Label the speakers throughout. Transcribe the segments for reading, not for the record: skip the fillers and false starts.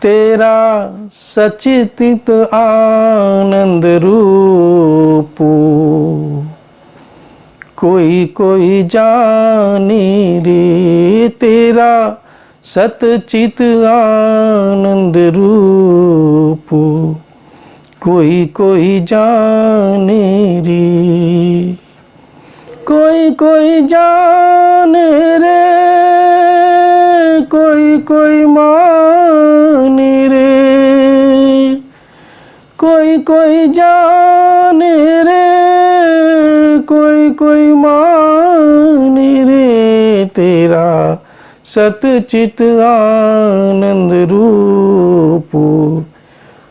Speaker 1: तेरा सचित आनंद रूप, कोई कोई जाने रे तेरा सतचित आनंद रूप, कोई कोई जाने रे, कोई कोई जाने रे, कोई कोई माने रे, कोई कोई जाने रे, कोई कोई माने रे तेरा सतचित आनंद रूप,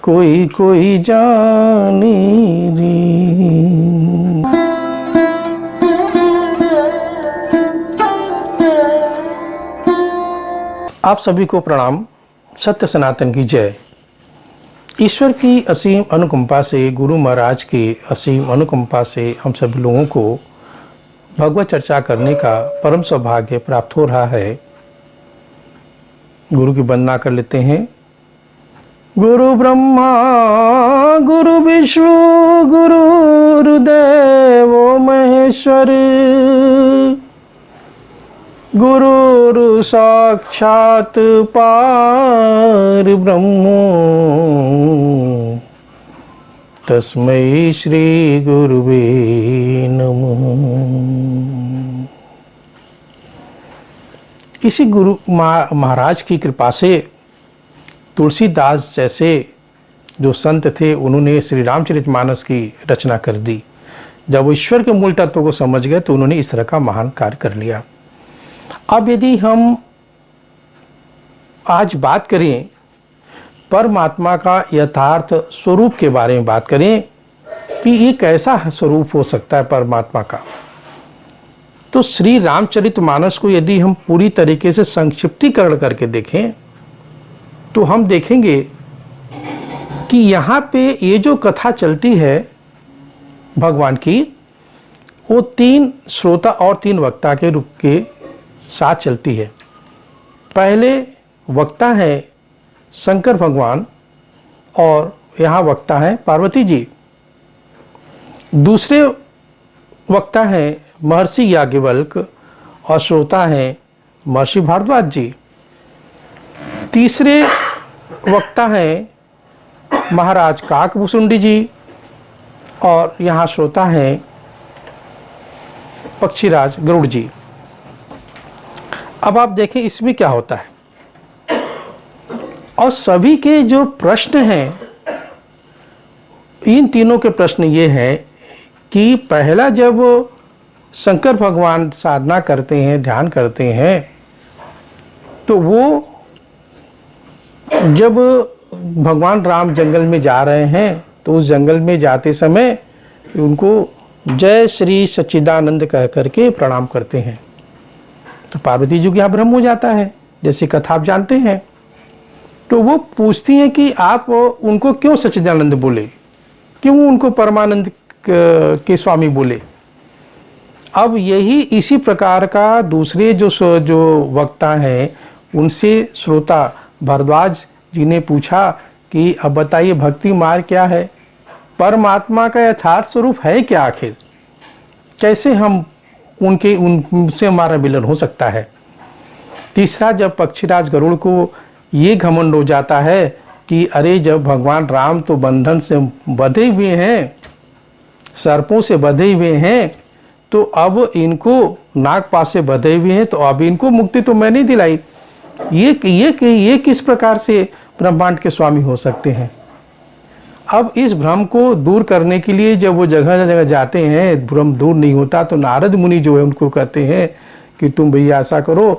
Speaker 1: कोई कोई जाने रे। आप सभी को प्रणाम। सत्य सनातन की जय। ईश्वर की असीम अनुकंपा से, गुरु महाराज की असीम अनुकंपा से हम सभी लोगों को भगवत चर्चा करने का परम सौभाग्य प्राप्त हो रहा है। गुरु की वंदना कर लेते हैं। गुरु ब्रह्मा गुरु विष्णु गुरुर्देवो महेश्वर, गुरुर् साक्षात् पार ब्रह्म, तस्मै श्री गुरुवे नमः। इसी गुरु महाराज की कृपा से तुलसीदास जैसे जो संत थे, उन्होंने श्री रामचरितमानस की रचना कर दी। जब वो ईश्वर के मूल तत्व को समझ गए तो उन्होंने इस तरह का महान कार्य कर लिया। अब यदि हम आज बात करें परमात्मा का यथार्थ स्वरूप के बारे में बात करें कि ये कैसा स्वरूप हो सकता है परमात्मा का, तो श्री रामचरितमानस को यदि हम पूरी तरीके से संक्षिप्तीकरण करके देखें तो हम देखेंगे कि यहाँ पे ये जो कथा चलती है भगवान की, वो 3 श्रोता और 3 वक्ता के रूप के साथ चलती है। पहले वक्ता है शंकर भगवान और यहाँ वक्ता है पार्वती जी। दूसरे वक्ता है महर्षि याज्ञवल्क्य और श्रोता है महर्षि भारद्वाज जी। तीसरे वक्ता है महाराज काकभूषुंडी जी और यहाँ श्रोता है पक्षीराज गरुड़ जी। अब आप देखें इसमें क्या होता है, और सभी के जो प्रश्न हैं, इन तीनों के प्रश्न ये हैं कि पहला जब शंकर भगवान साधना करते हैं, ध्यान करते हैं, तो वो जब भगवान राम जंगल में जा रहे हैं तो उस जंगल में जाते समय उनको जय श्री सच्चिदानंद कह करके प्रणाम करते हैं। तो पार्वती जी को यहाँ भ्रम हो जाता है, जैसी कथा आप जानते हैं। तो वो पूछती हैं कि आप उनको क्यों सच्चिदानंद बोले, क्यों उनको परमानंद के स्वामी बोले। अब यही इसी प्रकार का दूसरे जो वक्ता हैं, उनसे श्रोता भारद्वाज जी ने पूछा कि अब बताइए भक्ति मार्ग क्या है, परमात्मा का यथार्थ स्वरूप है क्या, आखिर कैसे हम उनसे हमारा मिलन हो सकता है। तीसरा, जब पक्षीराज गरुड़ को ये घमंड हो जाता है कि अरे जब भगवान राम तो बंधन से बंधे हुए हैं, सर्पों से बंधे हुए हैं, तो अब इनको नागपाश से बंधे हुए हैं, तो अब इनको मुक्ति तो मैं नहीं दिलाई, ये किस प्रकार से ब्रह्मांड के स्वामी हो सकते हैं। अब इस भ्रम को दूर करने के लिए जब वो जगह जगह जाते हैं, भ्रम दूर नहीं होता, तो नारद मुनि जो है उनको कहते हैं कि तुम भैया ऐसा करो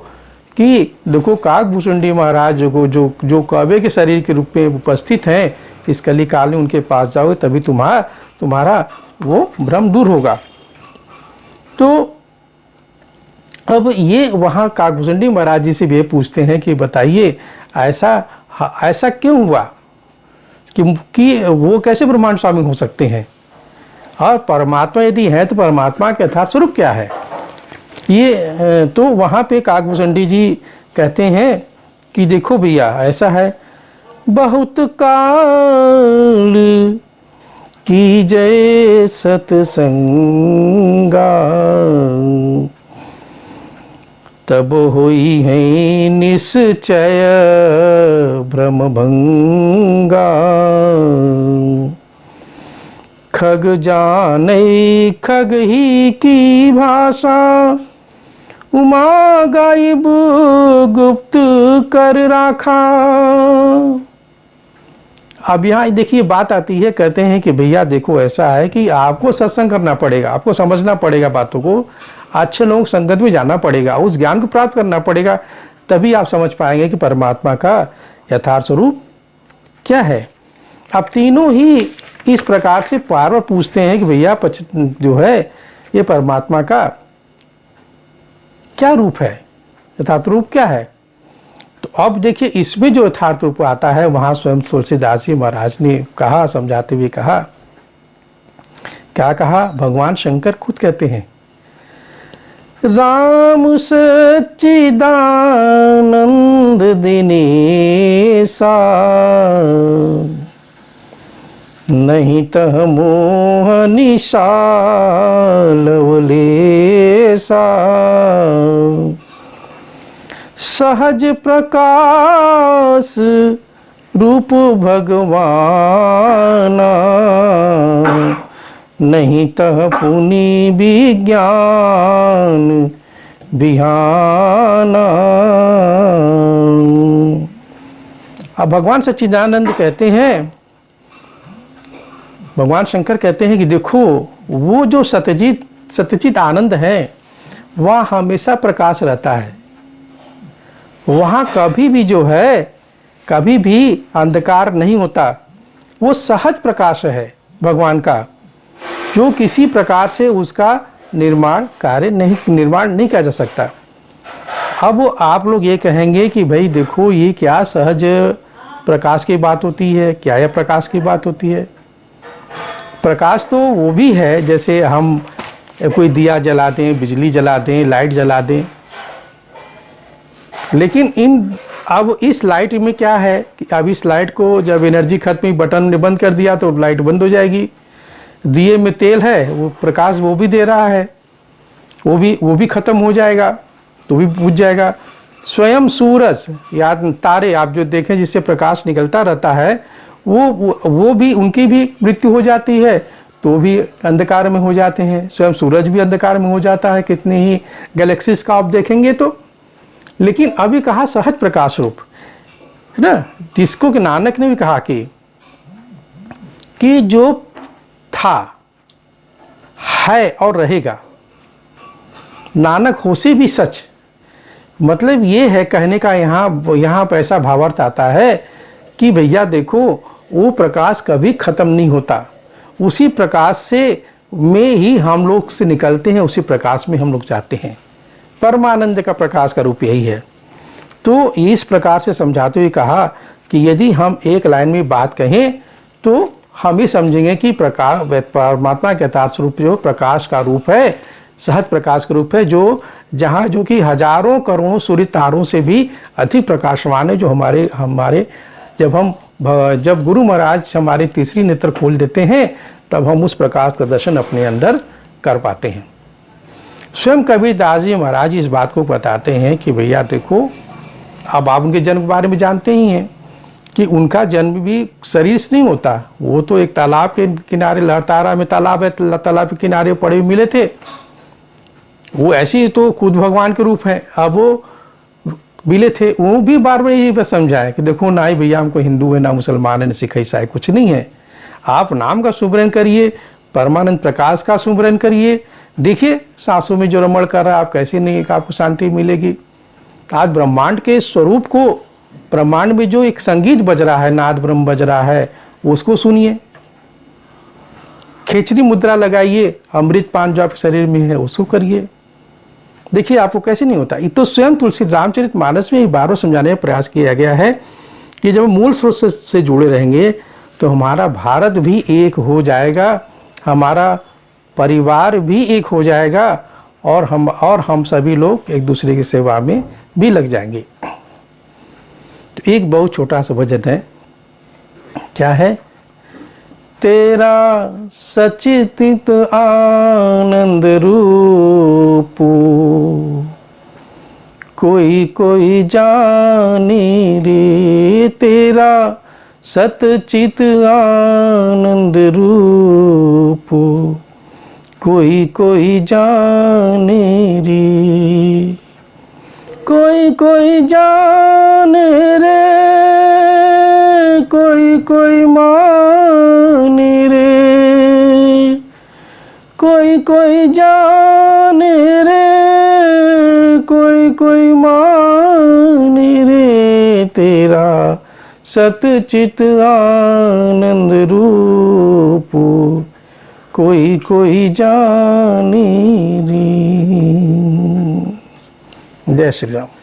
Speaker 1: कि देखो काकभूषुंडी महाराज जो कौवे के शरीर के रूप में उपस्थित हैं, इस कली काल में उनके पास जाओगे तभी तुम्हारा वो भ्रम दूर होगा। तो अब ये वहाँ काकभूषुंडी महाराज जी से भी पूछते हैं कि बताइए ऐसा क्यों हुआ कि वो कैसे ब्रह्मांड स्वामी हो सकते हैं, और परमात्मा यदि है तो परमात्मा के यथार्थ स्वरूप क्या है। ये तो वहाँ पे काकभूषुंडी जी कहते हैं कि देखो भैया ऐसा है, बहुत काल की जय सतसंगा, तब हुई है निश्चय भ्रम भंगा। खग जाने खग ही की भाषा, उमा गायब गुप्त कर राखा। अब यहाँ देखिए बात आती है, कहते हैं कि भैया देखो ऐसा है कि आपको सत्संग करना पड़ेगा, आपको समझना पड़ेगा बातों को, अच्छे लोग संगत में जाना पड़ेगा, उस ज्ञान को प्राप्त करना पड़ेगा, तभी आप समझ पाएंगे कि परमात्मा का यथार्थ स्वरूप क्या है। अब तीनों ही इस प्रकार से बार बार पूछते हैं कि भैया जो है ये परमात्मा का क्या रूप है, यथार्थ रूप क्या है। तो अब देखिए इसमें जो यथार्थ रूप आता है वहां स्वयं तुलसीदास जी महाराज ने कहा, समझाते हुए कहा, क्या कहा, भगवान शंकर खुद कहते हैं, राम सच्चिदानंद दिनेसा, नहीं तह मोह निशा लवलेसा, सहज प्रकाश रूप भगवाना, नहीं तह पुनि विज्ञान बिहाना। अब भगवान सच्चिदानंद कहते हैं, भगवान शंकर कहते हैं कि देखो वो जो सत्यचित आनंद है वह हमेशा प्रकाश रहता है, वहाँ कभी भी जो है कभी भी अंधकार नहीं होता, वो सहज प्रकाश है भगवान का, जो किसी प्रकार से उसका निर्माण नहीं किया जा सकता। अब आप लोग ये कहेंगे कि भाई देखो ये क्या सहज प्रकाश की बात होती है, क्या यह प्रकाश की बात होती है। प्रकाश तो वो भी है जैसे हम कोई दिया जला दें, बिजली जला दें, लाइट जला दें, लेकिन अब इस लाइट में क्या है कि अब इस लाइट को जब एनर्जी खत्म हुई, बटन ने बंद कर दिया तो लाइट बंद हो जाएगी। दिए में तेल है, वो प्रकाश वो भी दे रहा है, वो भी खत्म हो जाएगा तो भी बुझ जाएगा। स्वयं सूरज या तारे आप जो देखें जिससे प्रकाश निकलता रहता है, वो भी उनकी भी मृत्यु हो जाती है तो भी अंधकार में हो जाते हैं। स्वयं सूरज भी अंधकार में हो जाता है, कितनी ही गैलेक्सीज का आप देखेंगे तो। लेकिन अभी कहा सहज प्रकाश रूप है ना, जिसको कि नानक ने भी कहा कि जो था, है और रहेगा, नानक होसे भी सच। मतलब ये है कहने का यहाँ पर ऐसा भावार्थ आता है कि भैया देखो वो प्रकाश कभी खत्म नहीं होता, उसी प्रकाश से में ही हम लोग से निकलते हैं, उसी प्रकाश में हम लोग जाते हैं। परमानंद का प्रकाश का रूप यही है। तो इस प्रकार से समझाते हुए कहा कि यदि हम एक लाइन में बात कहें तो हम ही समझेंगे कि प्रकाश परमात्मा के यथार्थ स्वरूप जो प्रकाश का रूप है, सहज प्रकाश का रूप है, जो कि हजारों करोड़ों सूर्य तारों से भी अधिक प्रकाशवान है। जो हमारे जब गुरु महाराज हमारे तीसरी नेत्र खोल देते हैं तब हम उस प्रकाश का दर्शन अपने अंदर कर पाते हैं। स्वयं कबीरदास जी महाराज इस बात को बताते हैं कि भैया देखो, अब आप उनके जन्म के बारे में जानते ही हैं कि उनका जन्म भी शरीर से नहीं होता, वो तो एक तालाब के किनारे, लहरतारा में तालाब है, तालाब के किनारे पड़े हुए मिले थे। वो ऐसे ही तो खुद भगवान के रूप हैं। अब वो मिले थे, वो भी बार बार यही समझाए कि देखो ना ही भैया हमको हिंदू है, ना मुसलमान है, ना सिख ईसाई, कुछ नहीं है। आप नाम का सुमरन करिए, परमानंद प्रकाश का सुमरन करिए। देखिए सांसों में जो रमण कर रहा है, आप कैसे नहीं आपको शांति मिलेगी। आज ब्रह्मांड के स्वरूप को, ब्रह्मांड में जो एक संगीत बज रहा है, नाद ब्रह्म बज रहा है, उसको सुनिए। खेचरी मुद्रा लगाइए, अमृत पान जो आपके शरीर में है उसको करिए, देखिए आपको कैसे नहीं होता। ये तो स्वयं तुलसी रामचरितमानस में बारों समझाने का प्रयास किया गया है कि जब मूल स्रोत से जुड़े रहेंगे तो हमारा भारत भी एक हो जाएगा, हमारा परिवार भी एक हो जाएगा, और हम सभी लोग एक दूसरे की सेवा में भी लग जाएंगे। तो एक बहुत छोटा सा भजन है, क्या है? तेरा सचित आनंद रूप कोई कोई जाने रे, तेरा सतचित आनंद रूप कोई कोई जाने रे, कोई कोई जाने रे, कोई कोई माने रे, कोई कोई जाने रे, कोई कोई माने रे, तेरा सतचित आनंद रूप कोई कोई जाने रे। जय श्री राम।